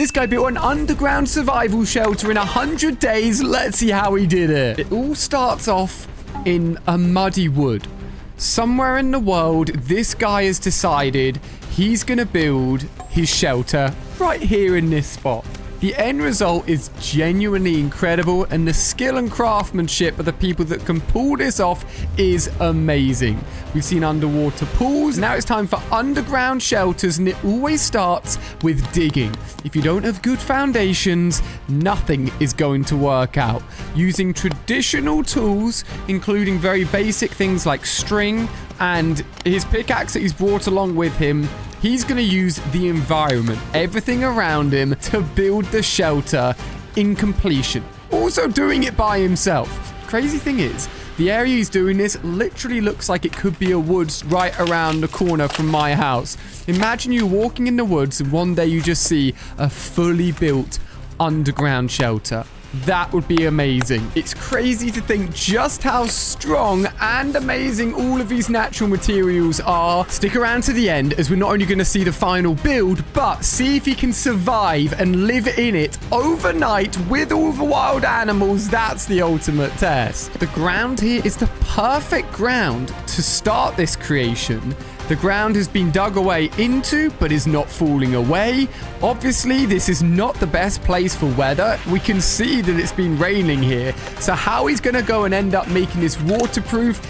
This guy built an underground survival shelter in 100 days. Let's see how he did it. It all starts off in a muddy wood. Somewhere in the world, this guy has decided he's going to build his shelter right here in this spot. The end result is genuinely incredible, and the skill and craftsmanship of the people that can pull this off is amazing. We've seen underwater pools. Now it's time for underground shelters, and it always starts with digging. If you don't have good foundations, nothing is going to work out. Using traditional tools, including very basic things like string and his pickaxe that he's brought along with him, he's going to use the environment, everything around him, to build the shelter in completion. Also doing it by himself. Crazy thing is, the area he's doing this literally looks like it could be a woods right around the corner from my house. Imagine you walking in the woods and one day you just see a fully built underground shelter. That would be amazing. It's crazy to think just how strong and amazing all of these natural materials are. Stick around to the end, as we're not only going to see the final build, but see if he can survive and live in it overnight with all the wild animals. That's the ultimate test. The ground here is the perfect ground to start this creation. The ground has been dug away into, but is not falling away. Obviously, this is not the best place for weather. We can see that it's been raining here. So how he's going to go and end up making this waterproof,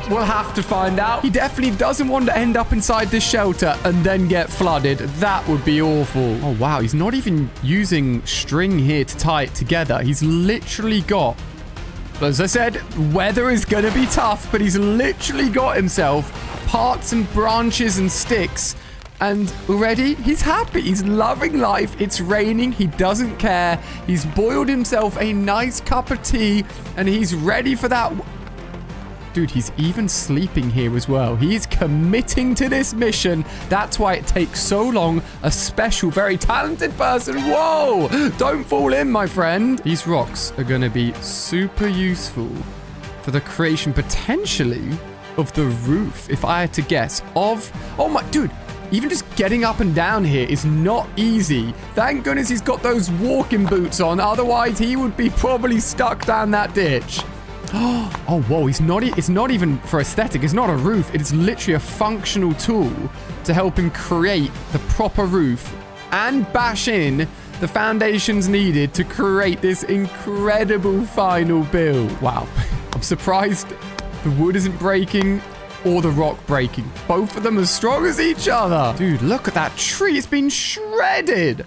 we'll have to find out. He definitely doesn't want to end up inside this shelter and then get flooded. That would be awful. Oh, wow. He's not even using string here to tie it together. He's literally got... As I said, weather is going to be tough, but he's literally got himself parts and branches and sticks, and already he's happy. He's loving life. It's raining. He doesn't care. He's boiled himself a nice cup of tea, and he's ready for that. Dude, he's even sleeping here as well. He's committing to this mission. That's why it takes so long. A special, very talented person. Whoa! Don't fall in, my friend. These rocks are going to be super useful for the creation, potentially, of the roof, if I had to guess. Oh my... Dude, even just getting up and down here is not easy. Thank goodness he's got those walking boots on. Otherwise, he would be probably stuck down that ditch. Oh, whoa, it's not even for aesthetic. It's not a roof. It is literally a functional tool to help him create the proper roof and bash in the foundations needed to create this incredible final build. Wow. I'm surprised the wood isn't breaking or the rock breaking. Both of them as strong as each other. Dude, look at that tree. It's been shredded.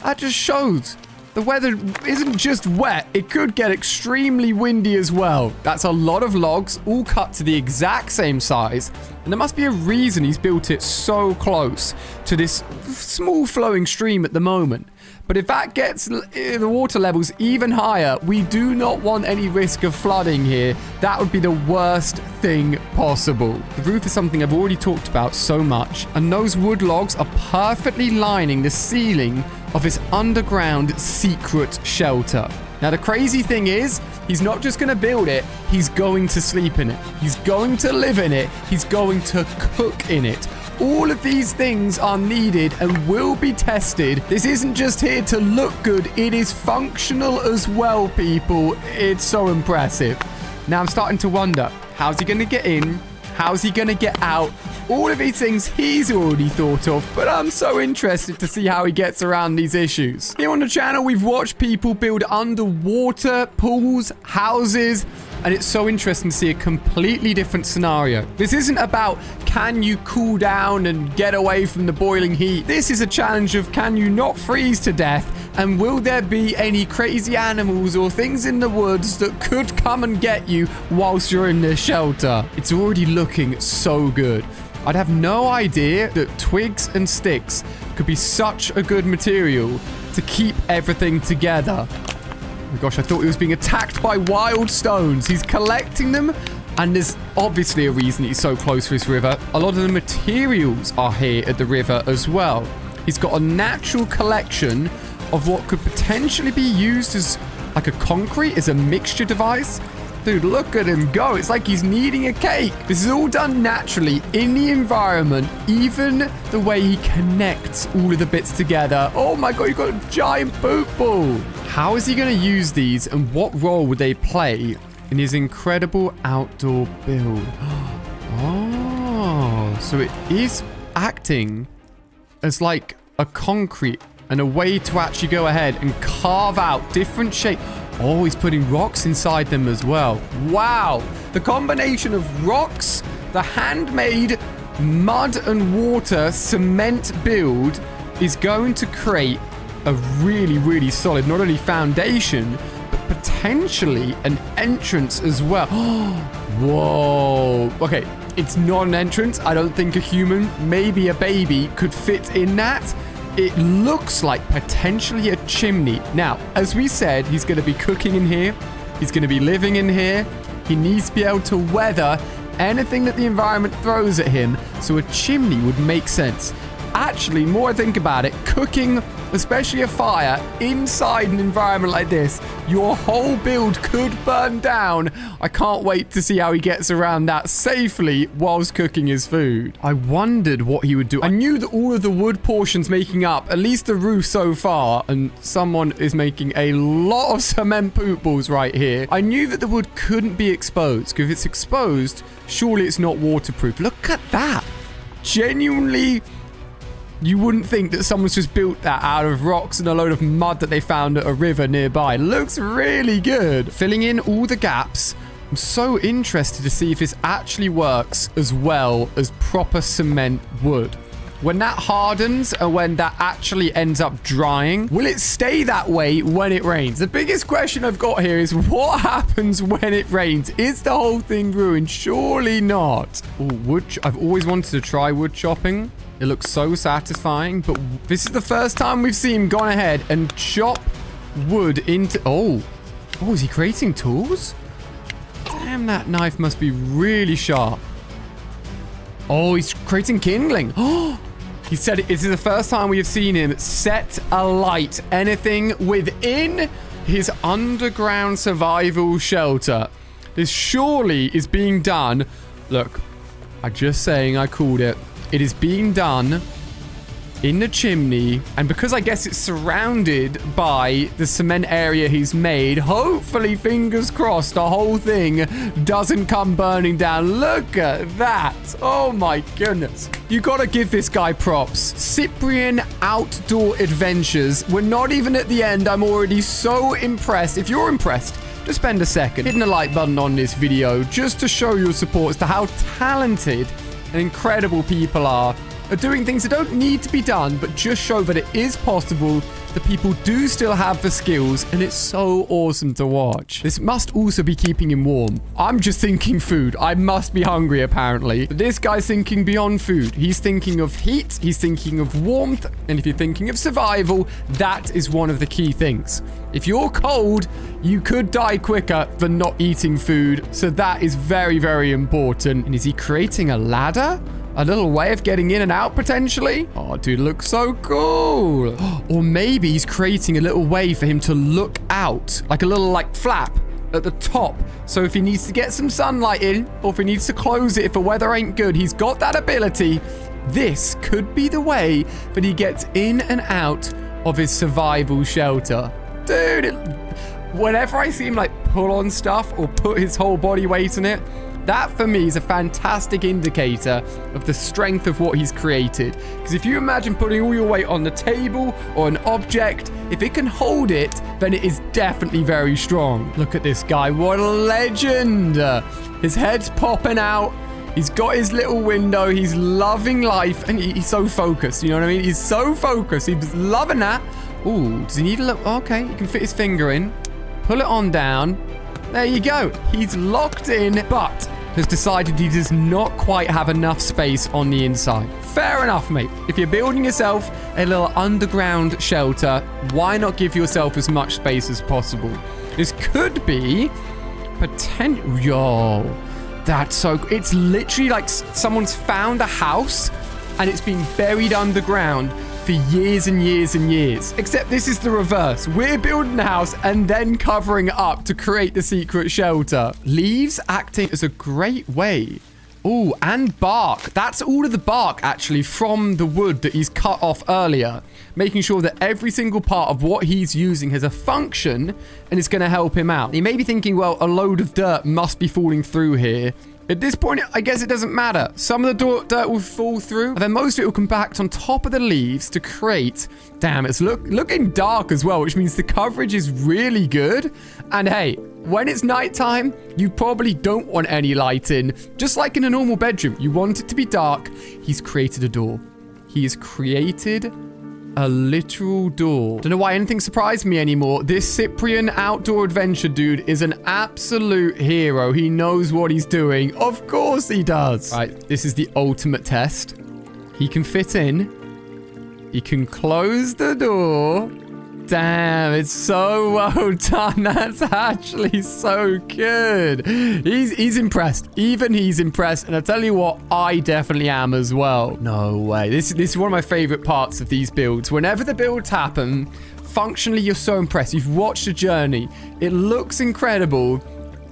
That just shows the weather isn't just wet. It could get extremely windy as well. That's a lot of logs, all cut to the exact same size. And there must be a reason he's built it so close to this small flowing stream at the moment. But if that gets the water levels even higher, we do not want any risk of flooding here. That would be the worst thing possible. The roof is something I've already talked about so much, and those wood logs are perfectly lining the ceiling of his underground secret shelter. Now, the crazy thing is, he's not just going to build it, he's going to sleep in it. He's going to live in it. He's going to cook in it. All of these things are needed and will be tested. This isn't just here to look good. It is functional as well, people. It's so impressive. Now I'm starting to wonder, how's he going to get in? How's he going to get out? All of these things he's already thought of, but I'm so interested to see how he gets around these issues. Here on the channel, we've watched people build underwater pools, houses, and it's so interesting to see a completely different scenario. This isn't about can you cool down and get away from the boiling heat. This is a challenge of can you not freeze to death, and will there be any crazy animals or things in the woods that could come and get you whilst you're in this shelter. It's already looking so good. I'd have no idea that twigs and sticks could be such a good material to keep everything together. Oh my gosh, I thought he was being attacked by wild stones. He's collecting them, and there's obviously a reason he's so close to this river. A lot of the materials are here at the river as well. He's got a natural collection of what could potentially be used as like a concrete, as a mixture device. Dude, look at him go. It's like he's kneading a cake. This is all done naturally in the environment. Even the way he connects all of the bits together. Oh my God, you've got a giant poop ball. How is he going to use these and what role would they play in his incredible outdoor build? Oh, so it is acting as like a concrete and a way to actually go ahead and carve out different shapes. Oh, he's putting rocks inside them as well. Wow. The combination of rocks, the handmade mud and water cement build is going to create a really, really solid, not only foundation, but potentially an entrance as well. Whoa. Okay, it's not an entrance. I don't think a human, maybe a baby, could fit in that. It looks like potentially a chimney. Now, as we said, he's going to be cooking in here. He's going to be living in here. He needs to be able to weather anything that the environment throws at him. So a chimney would make sense. Actually, more I think about it, cooking, especially a fire, inside an environment like this, your whole build could burn down. I can't wait to see how he gets around that safely whilst cooking his food. I wondered what he would do. I knew that all of the wood portions making up at least the roof so far, and someone is making a lot of cement poop balls right here. I knew that the wood couldn't be exposed, because if it's exposed, surely it's not waterproof. Look at that. Genuinely... You wouldn't think that someone's just built that out of rocks and a load of mud that they found at a river nearby. Looks really good. Filling in all the gaps. I'm so interested to see if this actually works as well as proper cement would. When that hardens and when that actually ends up drying, will it stay that way when it rains? The biggest question I've got here is what happens when it rains? Is the whole thing ruined? Surely not. Oh, wood. I've always wanted to try wood chopping. It looks so satisfying, but this is the first time we've seen him gone ahead and chop wood into... Oh, is he creating tools? Damn, that knife must be really sharp. Oh, he's creating kindling. Oh, he said this is the first time we have seen him set alight anything within his underground survival shelter. This surely is being done. Look, I'm just saying I called it. It is being done in the chimney. And because I guess it's surrounded by the cement area he's made, hopefully, fingers crossed, the whole thing doesn't come burning down. Look at that. Oh my goodness. You gotta give this guy props. Cyprian Outdoor Adventures. We're not even at the end. I'm already so impressed. If you're impressed, just spend a second hitting the like button on this video just to show your support as to how talented and incredible people are doing things that don't need to be done, but just show that it is possible, that people do still have the skills, and it's so awesome to watch. This must also be keeping him warm. I'm just thinking food. I must be hungry, apparently. But this guy's thinking beyond food. He's thinking of heat. He's thinking of warmth. And if you're thinking of survival, that is one of the key things. If you're cold, you could die quicker than not eating food. So that is very, very important. And is he creating a ladder? A little way of getting in and out, potentially? Oh, dude, looks so cool. Or maybe he's creating a little way for him to look out. Like a little, like, flap at the top. So if he needs to get some sunlight in, or if he needs to close it if the weather ain't good, he's got that ability. This could be the way that he gets in and out of his survival shelter. Dude, whenever I see him, like, pull on stuff or put his whole body weight in it, that, for me, is a fantastic indicator of the strength of what he's created. Because if you imagine putting all your weight on the table or an object, if it can hold it, then it is definitely very strong. Look at this guy. What a legend. His head's popping out. He's got his little window. He's loving life. And he's so focused. You know what I mean? He's so focused. He's loving that. Ooh, does he need a little... Okay, he can fit his finger in. Pull it on down. There you go. He's locked in, but has decided he does not quite have enough space on the inside. Fair enough, mate. If you're building yourself a little underground shelter, why not give yourself as much space as possible? This could be potential. Yo, that's so... It's literally like someone's found a house and it's been buried underground for years and years and years. Except this is the reverse. We're building a house and then covering it up to create the secret shelter. Leaves acting as a great way. Oh, and bark. That's all of the bark, actually, from the wood that he's cut off earlier. Making sure that every single part of what he's using has a function and it's going to help him out. He may be thinking, well, a load of dirt must be falling through here. At this point, I guess it doesn't matter. Some of the dirt will fall through, and then most of it will compact on top of the leaves to create... Damn, it's looking dark as well, which means the coverage is really good. And hey, when it's nighttime, you probably don't want any light in. Just like in a normal bedroom, you want it to be dark. He's created a door. He has created a literal door. Don't know why anything surprised me anymore. This Cyprian outdoor adventure dude is an absolute hero. He knows what he's doing. Of course he does. Right, this is the ultimate test. He can fit in. He can close the door. Damn, it's so well done. That's actually so good. He's impressed. Even he's impressed. And I tell you what, I definitely am as well. No way. This is one of my favorite parts of these builds. Whenever the builds happen, functionally, you're so impressed. You've watched the journey. It looks incredible,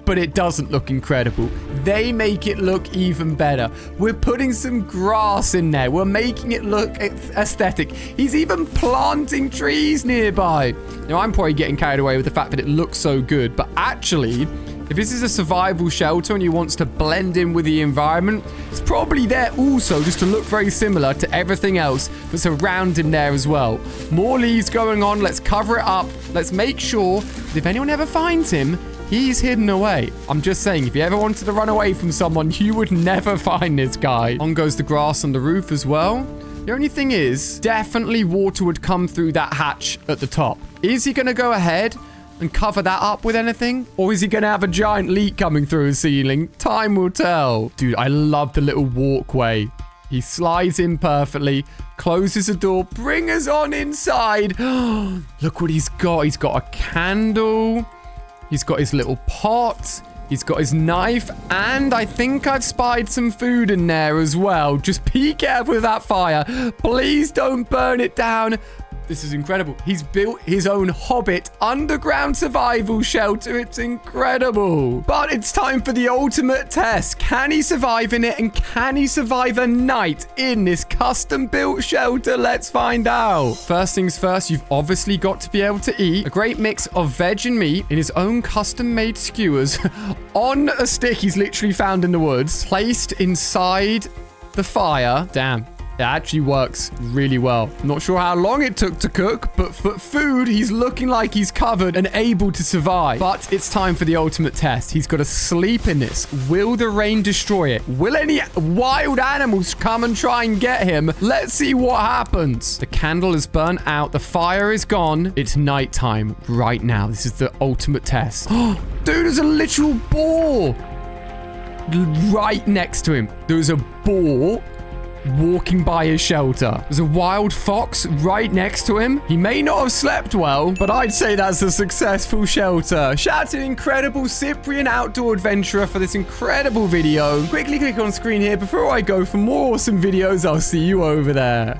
but it doesn't look incredible. They make it look even better. We're putting some grass in there. We're making it look aesthetic. He's even planting trees nearby. Now, I'm probably getting carried away with the fact that it looks so good, but actually, if this is a survival shelter and he wants to blend in with the environment, it's probably there also just to look very similar to everything else that's around in there as well. More leaves going on. Let's cover it up. Let's make sure that if anyone ever finds him, he's hidden away. I'm just saying, if you ever wanted to run away from someone, you would never find this guy. On goes the grass on the roof as well. The only thing is, definitely water would come through that hatch at the top. Is he going to go ahead and cover that up with anything? Or is he going to have a giant leak coming through his ceiling? Time will tell. Dude, I love the little walkway. He slides in perfectly, closes the door, bring us on inside. Look what he's got. He's got a candle. He's got his little pot. He's got his knife. And I think I've spied some food in there as well. Just be careful with that fire. Please don't burn it down. This is incredible. He's built his own Hobbit underground survival shelter. It's incredible. But it's time for the ultimate test. Can he survive in it? And can he survive a night in this custom-built shelter? Let's find out. First things first, you've obviously got to be able to eat a great mix of veg and meat in his own custom-made skewers on a stick he's literally found in the woods, placed inside the fire. Damn. It actually works really well. Not sure how long it took to cook, but for food, he's looking like he's covered and able to survive. But it's time for the ultimate test. He's got to sleep in this. Will the rain destroy it? Will any wild animals come and try and get him? Let's see what happens. The candle is burnt out. The fire is gone. It's nighttime right now. This is the ultimate test. Dude, there's a literal boar right next to him. There's a boar walking by his shelter. There's a wild fox right next to him. He may not have slept well, but I'd say that's a successful shelter. Shout out to the incredible Cyprian outdoor adventurer for this incredible video. Quickly click on screen here before I go for more awesome videos. I'll see you over there.